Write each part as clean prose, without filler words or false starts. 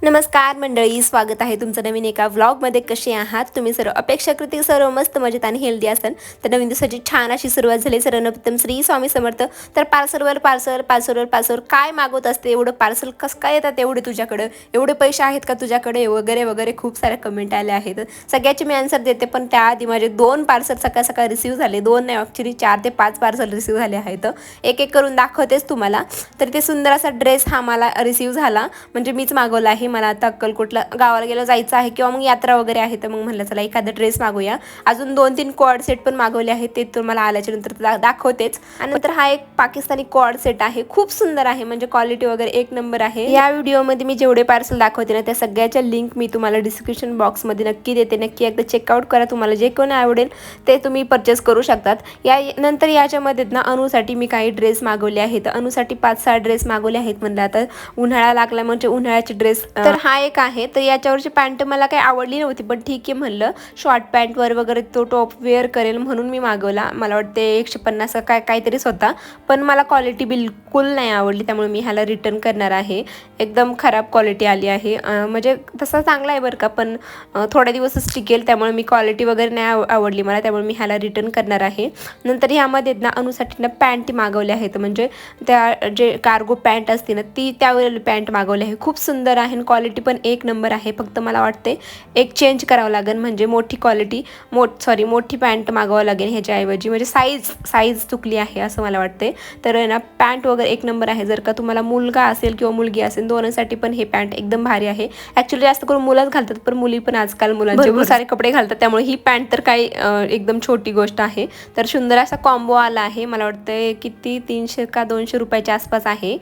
नमस्कार मंडळी, स्वागत आहे तुमचं नवीन एका व्लॉगमध्ये. कसे आहात तुम्ही सर्व? अपेक्षाकृती सर्व मस्त मजेत आणि हेल्दी असाल तर नवीन दिवसाची छान अशी सुरुवात झाली. सर्वप्रथम श्री स्वामी समर्थ. तर पार्सलवर पार्सल काय मागवत असते, एवढं पार्सल कसं काय येतात, एवढे तुझ्याकडं, एवढे पैसे आहेत का तुझ्याकडे, वगैरे वगैरे खूप साऱ्या कमेंट आल्या आहेत. सगळ्याची मी आन्सर देते, पण त्याआधी माझे 2 पार्सल सकाळ सकाळ रिसीव्ह झाले. 2 नाही, ॲक्च्युली 4 ते 5 पार्सल रिसीव्ह झाले आहेत. एक एक करून दाखवतेच तुम्हाला. तर ते सुंदर असा ड्रेस हा मला रिसीव्ह झाला, म्हणजे मीच मागवला आहे. मला आता अक्कलकोटला गावाला गेलं जायचं आहे किंवा मग यात्रा वगैरे आहे, तर मग म्हणलं चला एखादा ड्रेस मागूया. अजून 2-3 कॉर्ड सेट पण मागवले आहेत, ते तुम्हाला आल्याच्या नंतर दाखवतेच. आणि नंतर हा एक पाकिस्तानी कॉर्ड सेट आहे, खूप सुंदर आहे, म्हणजे क्वालिटी वगैरे एक नंबर आहे. या व्हिडिओमध्ये मी जेवढे पार्सल दाखवते ना, त्या सगळ्याच्या लिंक मी तुम्हाला डिस्क्रिप्शन बॉक्समध्ये नक्की देते. नक्की एकदा चेकआउट करा. तुम्हाला जे कोणी आवडेल ते तुम्ही परचेस करू शकतात. नंतर याच्यामध्ये ना अनुसाठी मी काही ड्रेस मागवले आहेत. अनुसाठी 5-6 ड्रेस मागवले आहेत. म्हणलं आता उन्हाळा लागला म्हणजे उन्हाळ्याचे ड्रेस. तर हा एक आहे. तर याच्यावरची पॅन्ट मला काही आवडली नव्हती, पण ठीक आहे म्हणलं शॉर्ट पॅन्टवर वगैरे तो टॉप वेअर करेल म्हणून मी मागवला. मला वाटते 150 काहीतरीच होता, पण मला क्वालिटी बिलकुल नाही आवडली, त्यामुळे मी ह्याला रिटर्न करणार आहे. एकदम खराब क्वालिटी आली आहे. म्हणजे तसा चांगला आहे बरं का, पण थोड्या दिवसच टिकेल, त्यामुळे मी क्वालिटी वगैरे नाही आवडली मला, त्यामुळे मी ह्याला रिटर्न करणार आहे. नंतर ह्यामध्ये ना अनुसाठी ना पॅन्ट मागवल्या आहेत, म्हणजे त्या जे कार्गो पॅन्ट असते ना ती त्यावेळेला पॅन्ट मागवली आहे. खूप सुंदर आहे, क्वालिटी पण एक नंबर आहे. फक्त मला वाटते एक चेंज करावं लागेल, म्हणजे मोठी मोठी पॅन्ट मागवावं लागेल ह्याच्याऐवजी, म्हणजे साईज चुकली आहे असं मला वाटते. तर ना पॅन्ट वगैरे एक नंबर आहे. जर का तुम्हाला मुलगा असेल किंवा मुलगी असेल, दोन्हीसाठी पण हे पॅन्ट एकदम भारी आहे. ॲक्च्युली जास्त करून मुलंच घालतात, पण मुली पण आजकाल मुलांचे भरपूर सारे कपडे घालतात, त्यामुळे ही पॅन्ट तर काही एकदम छोटी गोष्ट आहे. तर सुंदर असा कॉम्बो आला आहे. मला वाटतं किती 300 का 200 रुपयाच्या आसपास आहे.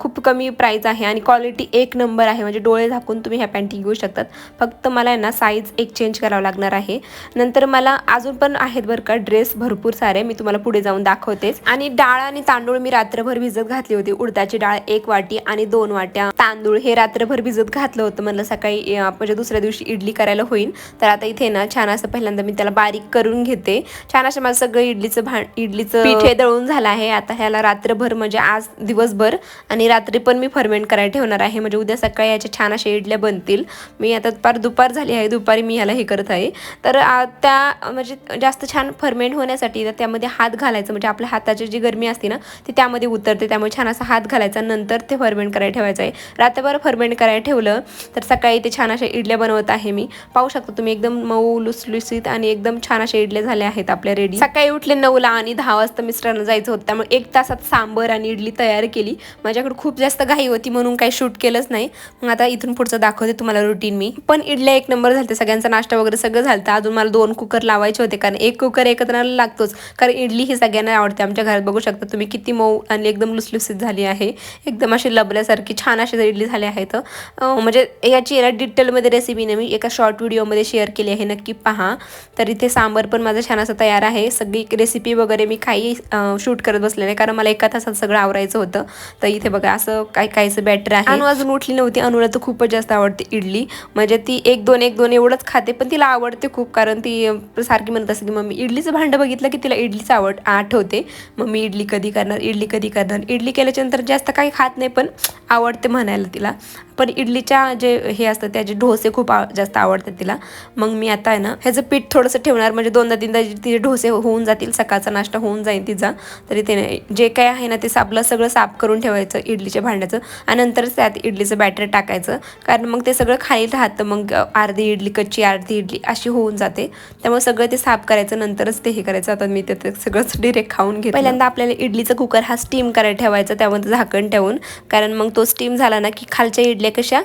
खूप कमी प्राईस आहे आणि क्वालिटी एक नंबर आहे, म्हणजे डोळे झाकून तुम्ही ह्या पॅन्टी घेऊ शकतात. फक्त मला ना साईज एक चेंज करावं लागणार आहे. नंतर मला अजून पण आहेत बरं का ड्रेस भरपूर सारे, मी तुम्हाला पुढे जाऊन दाखवतेच. आणि डाळ आणि तांदूळ मी रात्रभर भिजत घातली होती. उडदाची डाळ 1 वाटी आणि 2 वाट्या तांदूळ हे रात्रभर भिजत घातलं होतं. म्हणलं सकाळी म्हणजे दुसऱ्या दिवशी इडली करायला होईल. तर आता इथे ना छान असं पहिल्यांदा मी त्याला बारीक करून घेते. छान असं माझं सगळं इडलीचं पीठ हे दळून झालं आहे. आता ह्याला रात्रभर, म्हणजे आज दिवसभर आणि रात्री पण मी फर्मेंट करायला ठेवणार आहे, म्हणजे उद्या सकाळी याच्या छान अशा इडल्या बनतील. मी आता दुपार झाली आहे, दुपारी मी ह्याला हे करत आहे. तर त्या म्हणजे जास्त छान फर्मेंट होण्यासाठी त्यामध्ये हात घालायचं, म्हणजे आपल्या हाताची जी गरमी असते ना ती त्यामध्ये उतरते, त्यामुळे छान असा हात घालायचा, नंतर ते फर्मेंट करायला ठेवायचं आहे. रात्रभर फर्मेंट करायला ठेवलं तर सकाळी ते छान अशा इडल्या बनवत आहे मी. पाहू शकता तुम्ही, एकदम मऊ लुसलुसीत आणि एकदम छान अशा इडल्या झाल्या आहेत आपल्या रेडी. सकाळी उठले 9ला आणि 10 वाजता मिस्टरांना जायचं होतं, त्यामुळे 1 तासात सांबर आणि इडली तयार केली. माझ्याकडे खूप जास्त घाई होती म्हणून काही शूट केलंच नाही. मग आता इथून पुढचं दाखवते तुम्हाला रुटीन मी. पण इडल्या एक नंबर झालते, सगळ्यांचा नाश्ता वगैरे सगळं झालं. अजून मला 2 कुकर लावायचे होते, कारण 1 कुकर एकत्र लागतोच, कारण इडली ही सगळ्यांना आवडते. आमच्या घरात बघू शकता तुम्ही किती मऊ आणि एकदम लुसलुसीत झाली आहे, एकदम अशी लबल्यासारखी छान अशी इडली झाली आहेत. म्हणजे याची डिटेलमध्ये रेसिपी मी एका शॉर्ट व्हिडिओमध्ये शेअर केली आहे, नक्की पहा. तर इथे सांबर पण माझं छान असं तयार आहे. सगळी रेसिपी वगैरे मी काही शूट करत बसले नाही, कारण मला 1 तासात सगळं आवरायचं होतं. तर इथे बघा असं काहीचं बॅटर आहे. अनु अजून उठली नव्हती. अनुला तर खूपच जास्त आवडते इडली, म्हणजे ती 1-2 एवढंच खाते, पण तिला आवडते खूप, कारण ती सारखी म्हणत असते की मम्मी इडलीचं भांडं बघितलं की तिला इडलीच आठवते. मम्मी इडली कधी करणार, इडली कधी करणार. इडली केल्याच्या नंतर जास्त काही खात नाही, पण आवडते म्हणायला तिला. पण इडलीच्या जे हे असतं त्याचे डोसे खूप जास्त आवडतात तिला. मग मी आता आहे ना ह्याचं पीठ थोडंसं ठेवणार, म्हणजे 2-3दा तिचे डोसे होऊन जातील, सकाळचा नाश्ता होऊन जाईल तिचा. तरी ते जे काय आहे ना ते सगळं साफ करून ठेवायचं इडलीच्या भांड्याचं, आणि नंतरच त्यात इडलीचं बॅटर टाकायचं, कारण मग ते सगळं खाली राहतं. मग अर्धी इडली कच्ची, अर्धी इडली अशी होऊन जाते, त्यामुळे सगळं ते साफ करायचं, नंतरच ते हे करायचं. आता मी ते सगळंच डिरेक्ट खाऊन घेते. पहिल्यांदा आपल्याला इडलीचा कुकर हा स्टीम करायला ठेवायचा, त्यामध्ये झाकण ठेवून, कारण मग तो स्टीम झाला ना की खालच्या इडल्या कशा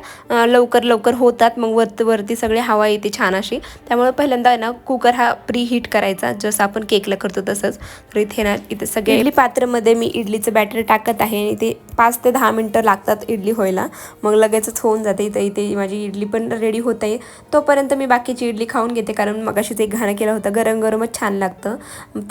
लवकर होतात, मग वरती सगळी हवा येते छान अशी. त्यामुळे पहिल्यांदा ना कुकर हा प्री हीट करायचा, जसं आपण केकला करतो तसंच. तर इथे सगळ्या इडली पात्रामध्ये मी इडलीचं बॅटर टाकत आहे, आणि ते 5 ते 10 मिनटं लागतात इडली व्हायला, मग लगेचच होऊन जाते. इथे माझी इडली पण रेडी होत आहे. तोपर्यंत मी बाकीची इडली खाऊन घेते, कारण मगाशीच एक घाणं केलं होतं, गरमच छान लागतं.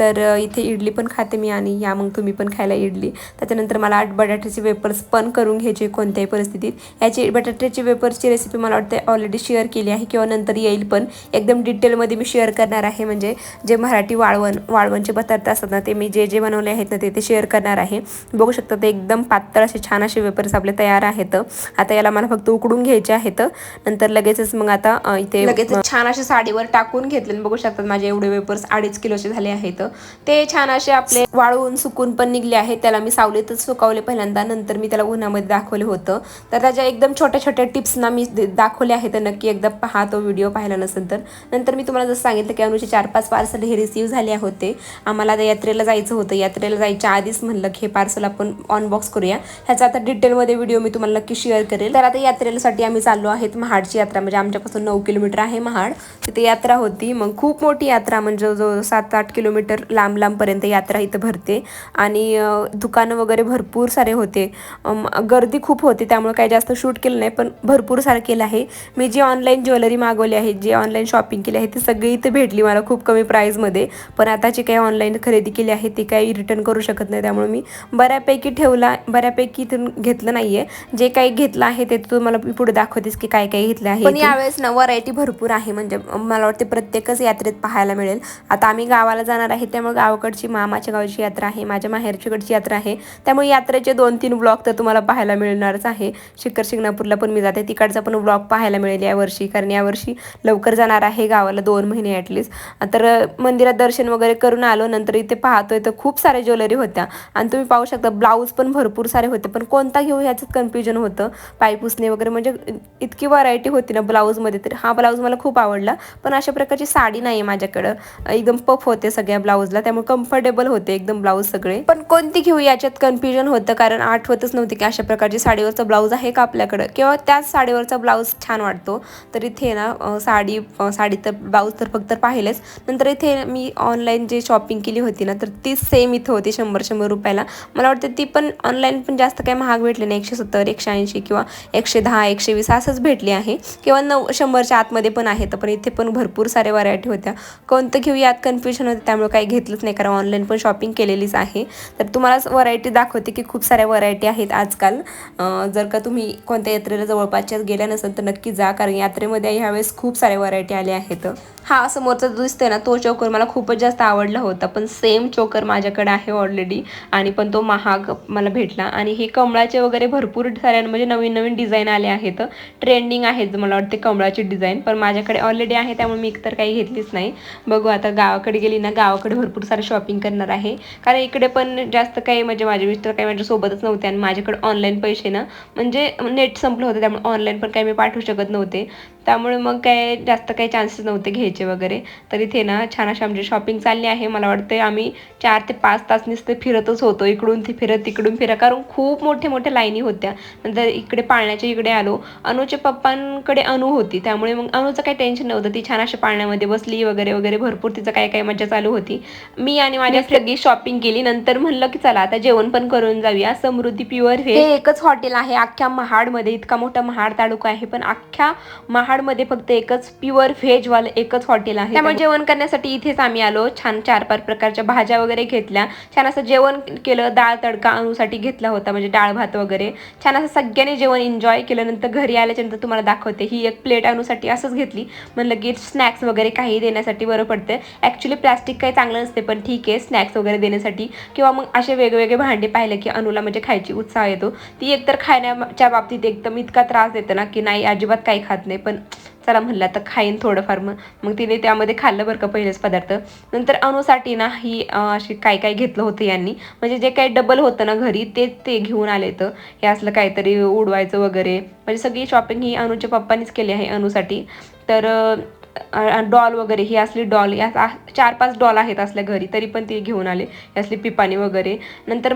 तर इथे इडली पण खाते मी, आणि या मग तुम्ही पण खायला इडली. त्याच्यानंतर मला बटाट्याचे वेपर्स पण करून घ्यायचे कोणत्याही परिस्थितीत. याची बटाट्याची वेपर्सची रेसिपी मला वाटते ऑलरेडी शेअर केली आहे, किंवा नंतर येईल, पण एकदम डिटेलमध्ये मी शेअर करणार आहे. म्हणजे जे मराठी वाळवणचे बटाटे असतात ना, ते मी जे बनवले आहेत ना ते शेअर करणार आहे. बघू शकता ते एकदम पातळ असे छान असे वेपर्स आपले तयार आहेत. आता याला मला फक्त फक्त उकडून घ्यायचे आहेत. नंतर लगेचच मग आता इथे लगेच छान असे साडीवर टाकून घेतले. बघू शकतात माझे एवढे वेपर्स 2.5 किलोचे झाले आहेत. ते छान असे आपले वाळवून सुकून पण निघले आहेत. त्याला मी सावलीतच सुकवले पहिल्यांदा, नंतर मी त्याला उन्हामध्ये दाखवले होतं. तर त्याच्या एकदम छोट्या छोट्या टिप्स ना मी दाखवले आहेत. नक्की एकदा पहा तो व्हिडिओ पाहिला नसेल तर. नंतर मी तुम्हाला जसं सांगितलं की अनुचे 4-5 पार्सल हे रिसीव्ह झाले होते. आम्हाला आता यात्रेला जायचं होतं. यात्रेला जायच्या आधीच म्हणलं की हे पार्सल आपण अनबॉक्स करूया. ह्याचा आता डिटेलमध्ये व्हिडिओ मी तुम्हाला नक्की शेअर करेल. तर आता यात्रेसाठी आम्ही चाललो आहेत. महाडची यात्रा म्हणजे आमच्यापासून 9 किलोमीटर आहे महाड. तिथे यात्रा होती. मग खूप मोठी यात्रा म्हणजे जो 7-8 किलोमीटर लांब यात्रा इथं भरते. आणि दुकानं वगैरे भरपूर सारे होते. गर्दी खूप होती त्यामुळे काही जास्त शूट केलं नाही, पण भरपूर सारं केलं आहे. मी जी ऑनलाईन ज्वेलरी मागवली आहे, जी ऑनलाईन शॉपिंग केली आहे ती सगळी इथे भेटली मला खूप कमी प्राईजमध्ये. पण आताची काही ऑनलाईन खरेदी केली आहे ती काही रिटर्न करू शकत नाही, त्यामुळे मी बऱ्यापैकी इथून घेतलं नाही आहे. जे काही घेतलं आहे ते तुम्हाला मी पुढे दाखवतेस की काय काय घेतलं आहे. पण यावेळेस ना व्हरायटी भरपूर आहे. म्हणजे मला वाटते प्रत्येकच यात्रेत पाहायला मिळेल. आता आम्ही गावाला जाणार आहे त्यामुळे गावाकडची मामाच्या गावची यात्रा आहे, माझ्या माहेरच्याकडची यात्रा आहे. त्यामुळे यात्रेचे 2-3 ब्लॉग तर तुम्हाला पाहायला मिळणारच आहे. शिंगणापूरला पण मी जाते, तिकडचा पण ब्लॉग पाहायला मिळेल यावर्षी, कारण यावर्षी लवकर जाणार आहे गावाला 2 महिने ॲटलिस्ट. तर मंदिरात दर्शन वगैरे करून आलो. नंतर इथे पाहतोय तर खूप सारे ज्वेलरी होत्या आणि तुम्ही पाहू शकता ब्लाऊज पण भरपूर सारे होते. पण कोणता घेऊ ह्याचं कन्फ्युजन होतं. पायपुसणे वगैरे म्हणजे इतकी व्हरायटी होती ना ब्लाऊजमध्ये. तर हा ब्लाऊज मला खूप आवडला, पण अशा प्रकारची साडी नाही आहे माझ्याकडं. एकदम पफ होते सगळ्या ब्लाऊजला, त्यामुळे कम्फर्टेबल होते एकदम ब्लाऊज सगळे. पण कोणती घेऊ याच्यात कन्फ्युजन होतं, कारण आठवतच नव्हती की अशा प्रकारची साडीवरचा ब्लाऊज आहे का आपल्याकडं, किंवा त्याच साडीवरचा ब्लाऊज छान वाटतो. तर इथे ना साडी तर ब्लाऊज तर फक्त पाहिलेच. नंतर इथे मी ऑनलाईन जे शॉपिंग केली होती ना, तर ती सेम इथं होती 100 रुपयाला. मला वाटतं ती पण ऑनलाईन पण जास्त काही महाग भेटली नाही. 170, 180 किंवा 110, 120 असंच भेटली आहे, किंवा 100च्या आतमध्ये पण आहेत. पण इथे पण भरपूर सारे व्हरायटी होत्या. कोणतं घेऊ यात कन्फ्युजन होते, त्यामुळे काही घेतलंच नाही, कारण ऑनलाईन पण शॉपिंग केलेलीच आहे. तर तुम्हाला व्हरायटी दाखवते की खूप साऱ्या व्हरायटी आहेत आजकाल. जर का तुम्ही कोणत्या यात्रेला जवळपासच्या गेल्या नसेल तर नक्की जा, कारण यात्रेमध्ये ह्यावेळेस खूप साऱ्या व्हरायटी आल्या आहेत. हा समोरचा जो दिसतोय ना तो चोकर मला खूपच जास्त आवडला होता, पण सेम चोकर माझ्याकडे आहे ऑलरेडी, आणि पण तो महाग मला भेटला. आणि हे कमळाचे वगैरे भरपूर साऱ्या म्हणजे नवीन नवीन डिझाईन आले आहेत, ट्रेंडिंग आहेत मला वाटते कमळाची डिझाईन, पण माझ्याकडे ऑलरेडी आहे त्यामुळे मी एकतर काही घेतलीच नाही. बघू आता गावाकडे गेली ना, गावाकडे भरपूर सारे शॉपिंग करणार आहे, कारण इकडे पण जास्त काही म्हणजे माझे मिस्टर काही माझ्यासोबतच नव्हते आणि माझ्याकडे ऑनलाईन पैसे ना म्हणजे नेट संपलं होतं, त्यामुळे ऑनलाईन पण काही मी पाठवू शकत नव्हते. त्यामुळे मग काय जास्त काही चान्सेस नव्हते घ्यायचे वगैरे. तर इथे ना छान अशी आमची शॉपिंग चालली आहे. मला वाटते आम्ही 4 ते 5 तास नुसते फिरतच होतो, इकडून ते फिरत तिकडून फिरा, कारण खूप मोठ्या लाईनी होत्या. नंतर इकडे पाळण्याच्या इकडे आलो. अनुच्या पप्पांकडे अनु होती, त्यामुळे मग अनुचं काही टेन्शन नव्हतं. ती छान अशा पाळण्यामध्ये बसली वगैरे वगैरे, भरपूर तिचं काय मजा चालू होती. मी आणि माझ्या सगळी शॉपिंग केली. नंतर म्हणलं की चला आता जेवण पण करून जाऊया. समृद्धी प्युअर व्हेज हे एकच हॉटेल आहे अख्ख्या महाडमध्ये. इतका मोठा महाड तालुका आहे, पण अख्ख्या महाडमध्ये फक्त एकच प्युअर व्हेजवालं एकच हॉटेल आहे. त्यामुळे जेवण करण्यासाठी इथेच आम्ही आलो. छान 4-5 प्रकारच्या भाज्या वगैरे घेतल्या. छान असं जेवण केलं. डाळ तडका अनुसाठी घेतला होता, म्हणजे डाळ भात वगैरे. छान असं सगळ्यांनी जेवण एन्जॉय केलं. नंतर घरी आल्याच्यानंतर तुम्हाला दाखवते. ही एक प्लेट अनुसाठी असंच घेतली, म्हणलं की स्नॅक्स वगैरे काही देण्यासाठी बरं पडतं. ॲक्च्युली प्लास्टिक काही चांगलं नसते, पण ठीक आहे स्नॅक्स वगैरे देण्यासाठी, किंवा मग असे वेगवेगळे भांडे पाहिले की अनुला म्हणजे खायची उत्साह येतो. ती एकतर खाण्याच्या बाबतीत एकदम इतका त्रास देते ना की नाही अजिबात काही खात नाही, पण चला म्हणलं तर खाईन थोडंफार. मग तिने त्यामध्ये खाल्लं बरं का पहिलेच पदार्थ. नंतर अनुसाठी ना ही अशी काय घेतलं होतं यांनी, म्हणजे जे काही डबल होतं ना घरी ते घेऊन आले. तर हे असलं काहीतरी उडवायचं वगैरे, म्हणजे सगळी शॉपिंग ही अनुच्या पप्पानीच केली आहे अनुसाठी. तर डॉल वगैरे ही असली डॉल, या 4-5 डॉल आहेत असल्या घरी, तरी पण ती घेऊन आले. असली पिपाणी वगैरे. नंतर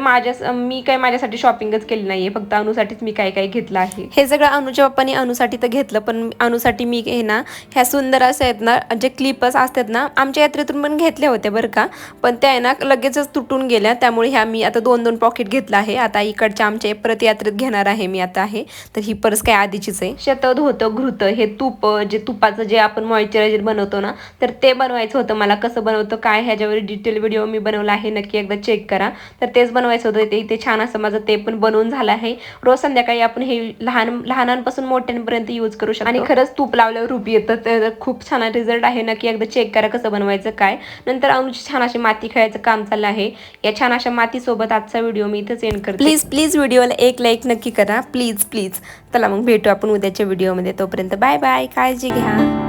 मी काय माझ्यासाठी शॉपिंगच केली नाहीये, फक्त अनुसाठीच मी काय घेतलं आहे. हे सगळं अनुच्या पप्पानी अनुसाठी तर घेतलं, पण अनुसाठी मी हे ना ह्या सुंदर असे आहेत ना जे क्लिपच असतात ना, आमच्या यात्रेतून पण घेतले होते बरं का, पण त्या आहे ना लगेचच तुटून गेल्या. त्यामुळे ह्या मी आता 2-2 पॉकेट घेतलं आहे. आता इकडच्या आमच्या परत यात्रेत घेणार आहे मी आता. आहे तर ही पर्स काय आधीचीच आहे. शतद होतं घृत, हे तूप, जे तुपाचं जे आपण मॉइश्चरायझर बनवतो ना, तर ते बनवायचं होतं मला. कसं बनवतो काय ह्याच्यावर डिटेल व्हिडिओ मी बनवला आहे, नक्की एकदा चेक करा. तर तेच बनवायचं होतं. ते इथे छान असं माझं ते पण बनवून झालं आहे. रोज संध्याकाळी आपण हे लहानांपासून मोठ्यांपर्यंत यूज करू शकतो आणि खरंच तूप लावल्यावर रूप येतं. तर खूप छान रिझल्ट आहे. नक्की एकदा चेक करा कसं बनवायचं काय. नंतर अनुची छान अशी माती खेळायचं काम चाललं आहे. या छान अशा मातीसोबत आजचा व्हिडिओ मी इथंच एंड करते. प्लीज व्हिडिओला एक लाईक नक्की करा, प्लीज. चला मग भेटू आपण उद्याच्या व्हिडिओमध्ये. तोपर्यंत बाय बाय, काळजी घ्या.